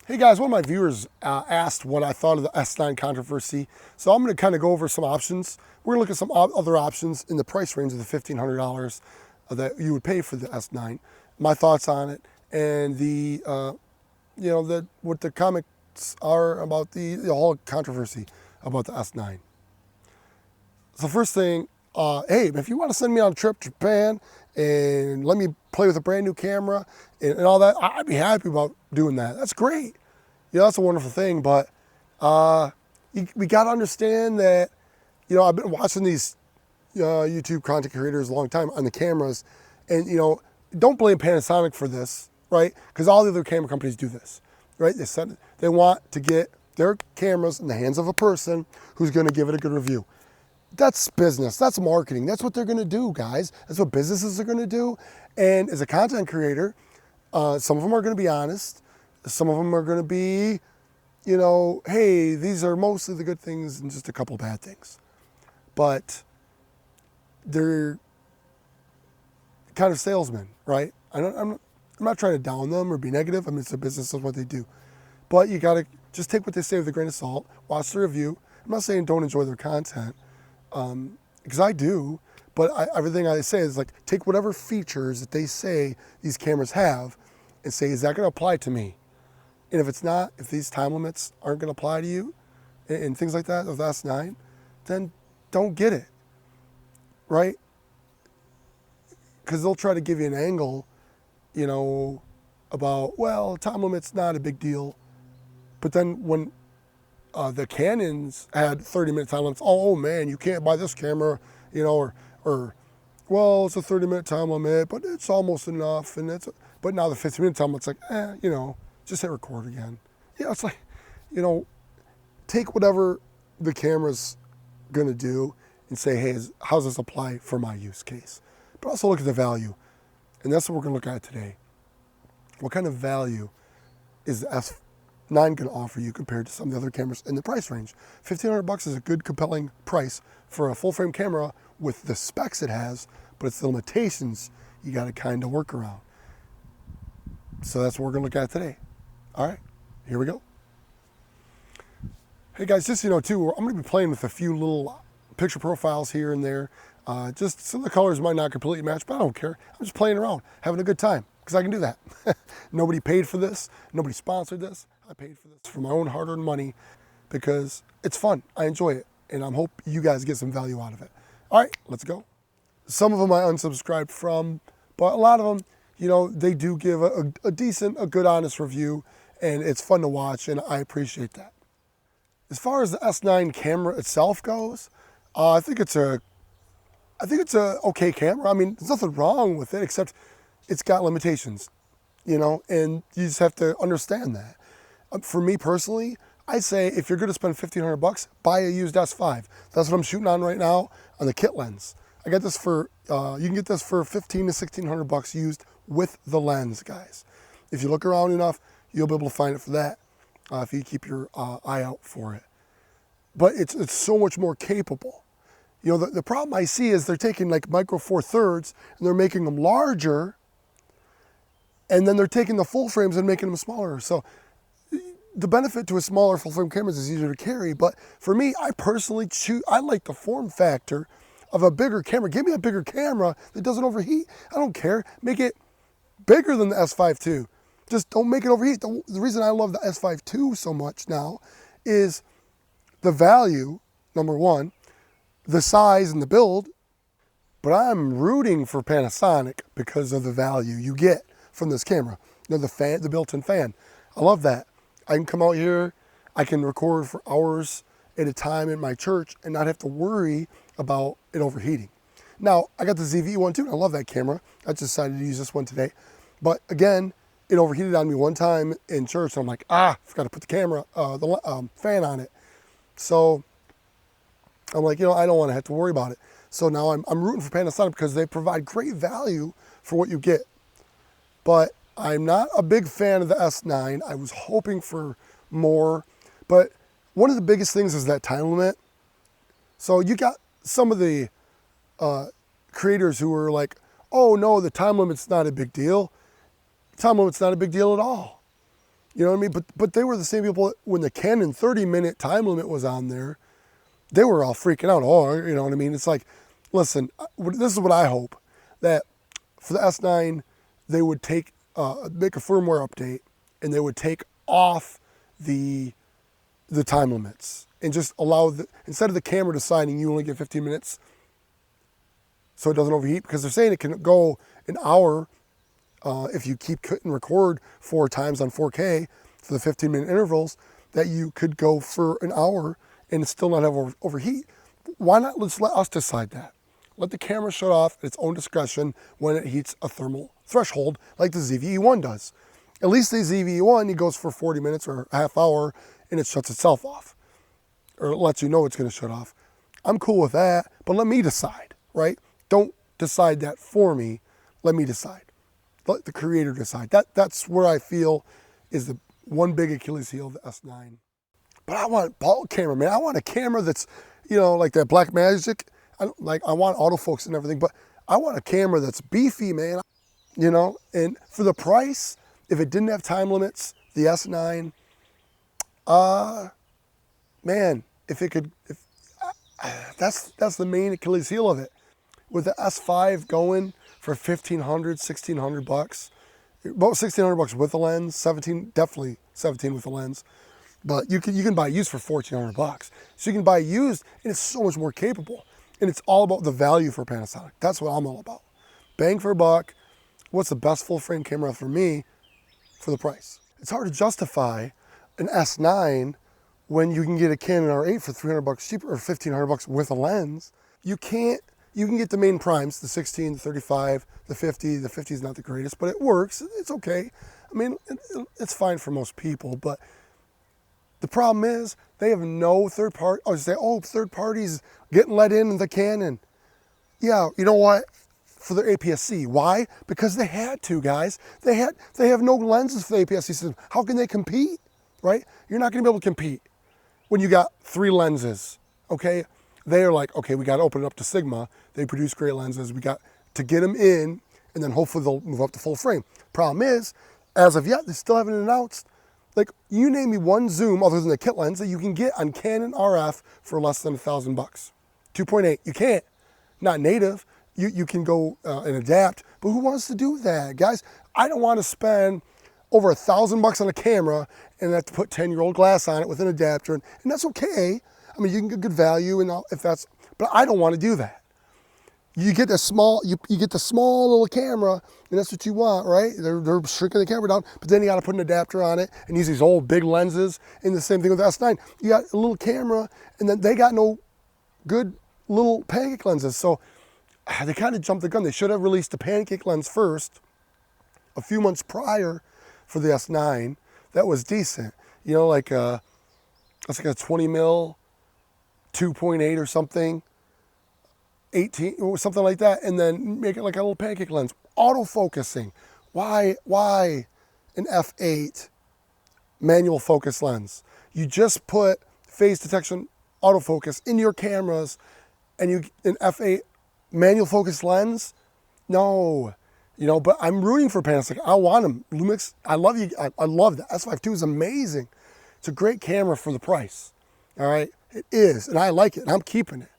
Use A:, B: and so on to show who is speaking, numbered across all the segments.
A: Hey guys, one of my viewers asked what I thought of the S9 controversy. So I'm going to kind of go over some options. We're going to look at some other options in the price range of the $1,500 that you would pay for the S9. My thoughts on it and what the comments are about the whole controversy about the S9. So first thing, hey, if you want to send me on a trip to Japan and let me play with a brand new camera and all that, I'd be happy about doing that. That's great. That's a wonderful thing, but we got to understand that, I've been watching these YouTube content creators a long time on the cameras, and, don't blame Panasonic for this, right? Because all the other camera companies do this, right? They want to get their cameras in the hands of a person who's going to give it a good review. That's business. That's marketing. That's what they're going to do, guys. That's what businesses are going to do. And as a content creator, some of them are going to be honest. Some of them are going to be, hey, these are mostly the good things and just a couple bad things. But they're kind of salesmen, right? I'm not trying to down them or be negative. I mean, it's a business, that's what they do. But you got to just take what they say with a grain of salt, watch the review. I'm not saying don't enjoy their content, because I do, but everything I say is like, take whatever features that they say these cameras have and say, is that going to apply to me? And if it's not, if these time limits aren't going to apply to you and things like that of the S9, then don't get it, right? Because they'll try to give you an angle, about, well, time limit's not a big deal. But then when the Canons had 30-minute time limits, oh man, you can't buy this camera, or well, it's a 30-minute time limit, but it's almost enough. But now the 15-minute time limit's like, just hit record again. It's like, take whatever the camera's gonna do and say, hey, how does this apply for my use case? But also look at the value. And that's what we're gonna look at today. What kind of value is the S9 gonna offer you compared to some of the other cameras in the price range? $1,500 is a good, compelling price for a full frame camera with the specs it has, but it's the limitations you gotta kind of work around. So that's what we're gonna look at today. All right, here we go. Hey guys, just too, I'm going to be playing with a few little picture profiles here and there. Just some of the colors might not completely match, but I don't care. I'm just playing around, having a good time, because I can do that. Nobody paid for this. Nobody sponsored this. I paid for this for my own hard-earned money because it's fun. I enjoy it, and I hope you guys get some value out of it. All right, let's go. Some of them I unsubscribed from, but a lot of them, they do give a decent, a good, honest review, and it's fun to watch, and I appreciate that. As far as the S9 camera itself goes, I think it's a okay camera. I mean, there's nothing wrong with it, except it's got limitations, and you just have to understand that. For me personally, I say if you're going to spend $1,500, buy a used S5. That's what I'm shooting on right now on the kit lens. I got this for, you can get this for $1,500 to $1,600 used with the lens, guys. If you look around enough, you'll be able to find it for that if you keep your eye out for it. But it's so much more capable. The problem I see is they're taking like micro four thirds and they're making them larger, and then they're taking the full frames and making them smaller. So the benefit to a smaller full frame camera is easier to carry. But for me, I personally I like the form factor of a bigger camera. Give me a bigger camera that doesn't overheat. I don't care. Make it bigger than the S5ii. Just don't make it overheat. The reason I love the S5ii so much now is the value, number one, the size and the build, but I'm rooting for Panasonic because of the value you get from this camera. The built-in fan. I love that. I can come out here, I can record for hours at a time in my church and not have to worry about it overheating. Now, I got the ZV one too, and I love that camera. I just decided to use this one today. But again, it overheated on me one time in church. So I'm like, forgot to put the fan on it. So I'm like, I don't want to have to worry about it. So now I'm rooting for Panasonic because they provide great value for what you get. But I'm not a big fan of the S9. I was hoping for more. But one of the biggest things is that time limit. So you got some of the creators who are like, oh no, the time limit's not a big deal. Time limit's not a big deal at all. You know what I mean? But they were the same people when the Canon 30-minute time limit was on there. They were all freaking out. Oh, you know what I mean? It's like, listen, this is what I hope, that for the S9, they would make a firmware update, and they would take off the time limits and just allow, instead of the camera deciding you only get 15 minutes so it doesn't overheat, because they're saying it can go an hour if you keep and record 4 times on 4K for the 15-minute intervals, that you could go for an hour and still not have overheat. Why not let's let us decide that? Let the camera shut off at its own discretion when it heats a thermal threshold like the ZV-E1 does. At least the ZV-E1, it goes for 40 minutes or a half hour and it shuts itself off. Or it lets you know it's gonna shut off. I'm cool with that, but let me decide, right? Don't decide that for me, let me decide. Let the creator decide. That's where I feel is the one big Achilles heel of the S9. But I want bulk camera, man. I want a camera that's, you know, like that Blackmagic. I want autofocus and everything, but I want a camera that's beefy, man. You know, and for the price, if it didn't have time limits, the S9, man, that's the main Achilles heel of it. With the S5 going for $1,500, $1,600 bucks, about $1,600 bucks with a lens, 17, definitely 17 with a lens. But you can buy used for $1,400 bucks. So you can buy used, and it's so much more capable. And it's all about the value for Panasonic. That's what I'm all about. Bang for a buck. What's the best full frame camera for me for the price? It's hard to justify an S9 when you can get a Canon R8 for $300 bucks cheaper or $1,500 bucks with a lens. You can get the main primes, the 16, the 35, the 50. The 50 is not the greatest, but it works. It's okay. I mean, it's fine for most people, but the problem is they have no third party. Oh, say, oh, third parties getting let in the Canon. Yeah, you know what? For their APS-C. Why? Because they had to, guys. They have no lenses for the APS-C system. How can they compete, right? You're not going to be able to compete when you got 3 lenses, okay? They're like, okay, we got to open it up to Sigma. They produce great lenses. We got to get them in, and then hopefully they'll move up to full frame. Problem is, as of yet, they still haven't announced. Like, you name me one zoom other than the kit lens that you can get on Canon RF for less than $1,000 bucks. 2.8, you can't. Not native. You can go and adapt, but who wants to do that, guys? I don't want to spend over $1,000 bucks on a camera and have to put 10-year-old glass on it with an adapter, and that's okay. I mean, you can get good value and all, but I don't want to do that. You get the small, you get the small little camera, and that's what you want, right? They're shrinking the camera down, but then you got to put an adapter on it and use these old big lenses. And the same thing with the S9. You got a little camera, and then they got no good little pancake lenses. So they kind of jumped the gun. They should have released the pancake lens first, a few months prior, for the S9. That was decent. You know, like that's like a 20 mil, 2.8 or something. 18 or something like that, and then make it like a little pancake lens. Autofocusing. Why an f8 manual focus lens? You just put phase detection autofocus in your cameras, and an f8 manual focus lens? No. You know, but I'm rooting for Panasonic. I want them. Lumix, I love you. I love the S5 II is amazing. It's a great camera for the price. All right, it is, and I like it, and I'm keeping it.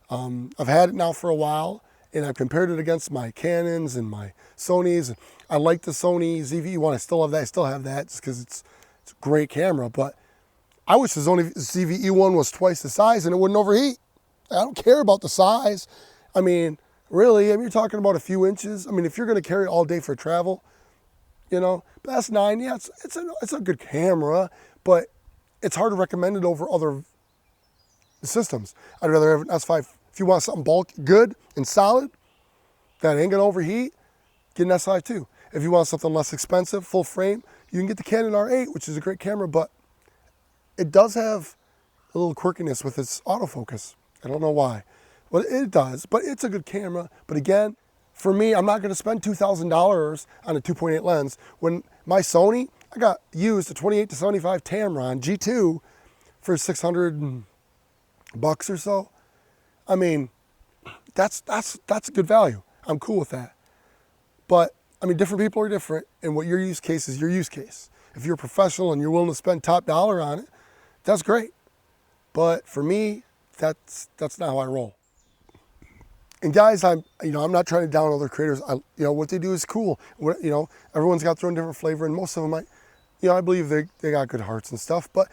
A: I've had it now for a while, and I've compared it against my Canons and my Sonys. I like the Sony ZV-E1. I still have that. I still have that just because it's a great camera. But I wish the Sony ZV-E1 was twice the size and it wouldn't overheat. I don't care about the size. I mean, really, you're talking about a few inches. I mean, if you're going to carry it all day for travel, you know, but S9, yeah, it's a good camera, but it's hard to recommend it over other systems. I'd rather have an S5. If you want something bulk, good and solid, that ain't gonna overheat, get an S5 II. If you want something less expensive, full frame, you can get the Canon R8, which is a great camera, but it does have a little quirkiness with its autofocus. I don't know why, but it does. But it's a good camera. But again, for me, I'm not gonna spend $2,000 on a 2.8 lens when my Sony, I got used a 28 to 75 Tamron G2 for $600 bucks or so. I mean, that's a good value. I'm cool with that. But I mean, different people are different, and what your use case is your use case. If you're a professional and you're willing to spend top dollar on it, that's great. But for me, that's not how I roll. And guys, I'm not trying to down other creators. What they do is cool. Everyone's got their own different flavor, and most of them I believe they got good hearts and stuff. But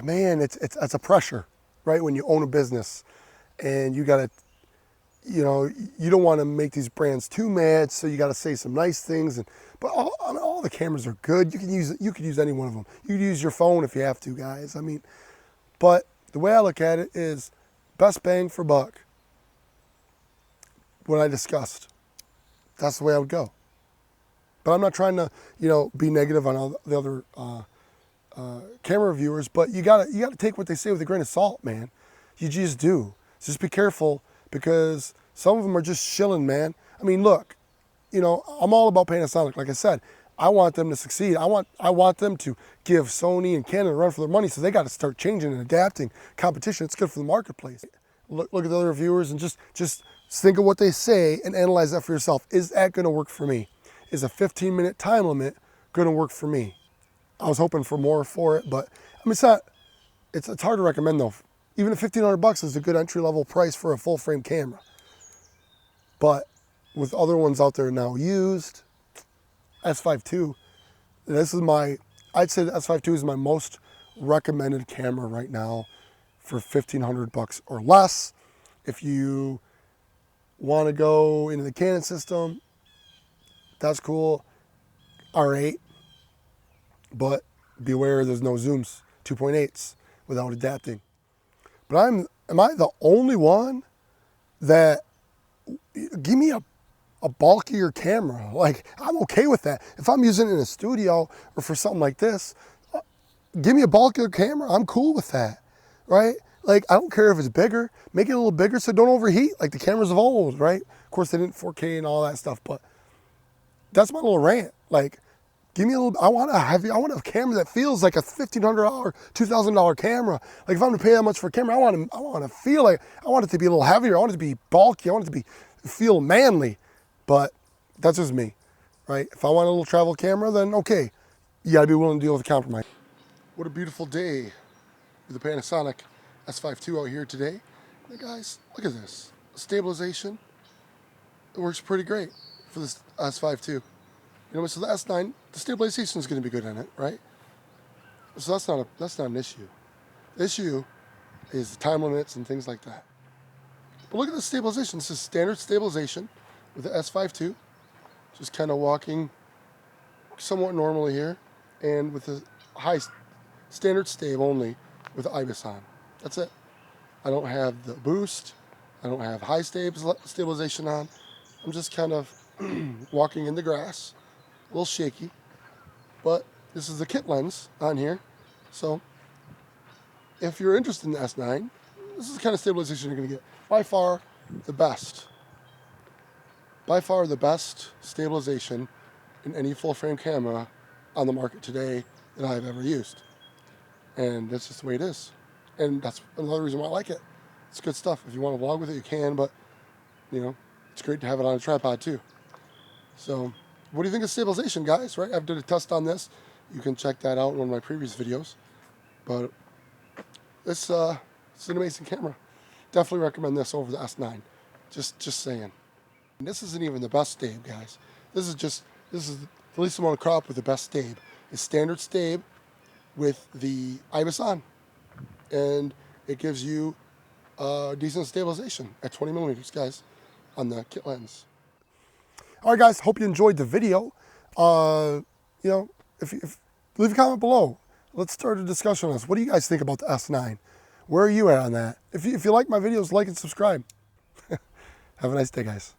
A: man, it's a pressure, right? When you own a business, and you gotta, you don't want to make these brands too mad, so you got to say some nice things. But all the cameras are good. You could use any one of them. You could use your phone if you have to, guys. But the way I look at it is best bang for buck. What I discussed, that's the way I would go. But I'm not trying to, be negative on all the other camera reviewers. But you gotta take what they say with a grain of salt, man. You just do. Just be careful, because some of them are just shilling, man. Look, I'm all about Panasonic. Like I said, I want them to succeed. I want them to give Sony and Canon a run for their money. So they got to start changing and adapting competition. It's good for the marketplace. Look at the other reviewers and just think of what they say and analyze that for yourself. Is that going to work for me? Is a 15-minute time limit going to work for me? I was hoping for more for it, but it's not. It's hard to recommend though. Even at $1,500 is a good entry-level price for a full-frame camera. But with other ones out there now used, S5ii, I'd say the S5ii is my most recommended camera right now for $1,500 or less. If you want to go into the Canon system, that's cool, R8, but beware there's no zooms, 2.8s without adapting. But am I the only one that, give me a bulkier camera? Like, I'm okay with that. If I'm using it in a studio or for something like this, give me a bulkier camera. I'm cool with that, right? Like, I don't care if it's bigger. Make it a little bigger so it don't overheat like the cameras of old, right? Of course, they didn't 4K and all that stuff, but that's my little rant. Like, give me a little, I want a camera that feels like a $1,500, $2,000 camera. Like, if I'm gonna pay that much for a camera, I want to feel like, I want it to be a little heavier. I want it to be bulky. I want it to feel manly. But that's just me, right? If I want a little travel camera, then okay, you gotta be willing to deal with a compromise. What a beautiful day with the Panasonic S5ii out here today. Hey guys, look at this. Stabilization, it works pretty great for this S5ii. So the S9, the stabilization is gonna be good in it, right? So that's not an issue. The issue is the time limits and things like that. But look at the stabilization. This is standard stabilization with the S5ii, just kind of walking somewhat normally here, and with the high standard stave only with the IBIS on. That's it. I don't have the boost. I don't have high stabilization on. I'm just kind of walking in the grass, a little shaky, but this is the kit lens on here. So if you're interested in the S9, this is the kind of stabilization you're going to get. By far the best. By far the best stabilization in any full frame camera on the market today that I've ever used. And that's just the way it is. And that's another reason why I like it. It's good stuff. If you want to vlog with it, you can, but it's great to have it on a tripod too. So what do you think of stabilization, guys? Right? I've did a test on this. You can check that out in one of my previous videos. But it's an amazing camera. Definitely recommend this over the S9. Just saying. And this isn't even the best stave, guys. This is the least amount of crop with the best stave. It's standard stave with the IBIS on. And it gives you decent stabilization at 20 millimeters, guys, on the kit lens. All right, guys, hope you enjoyed the video. If leave a comment below. Let's start a discussion on this. What do you guys think about the S9? Where are you at on that? If you like my videos, like and subscribe. Have a nice day, guys.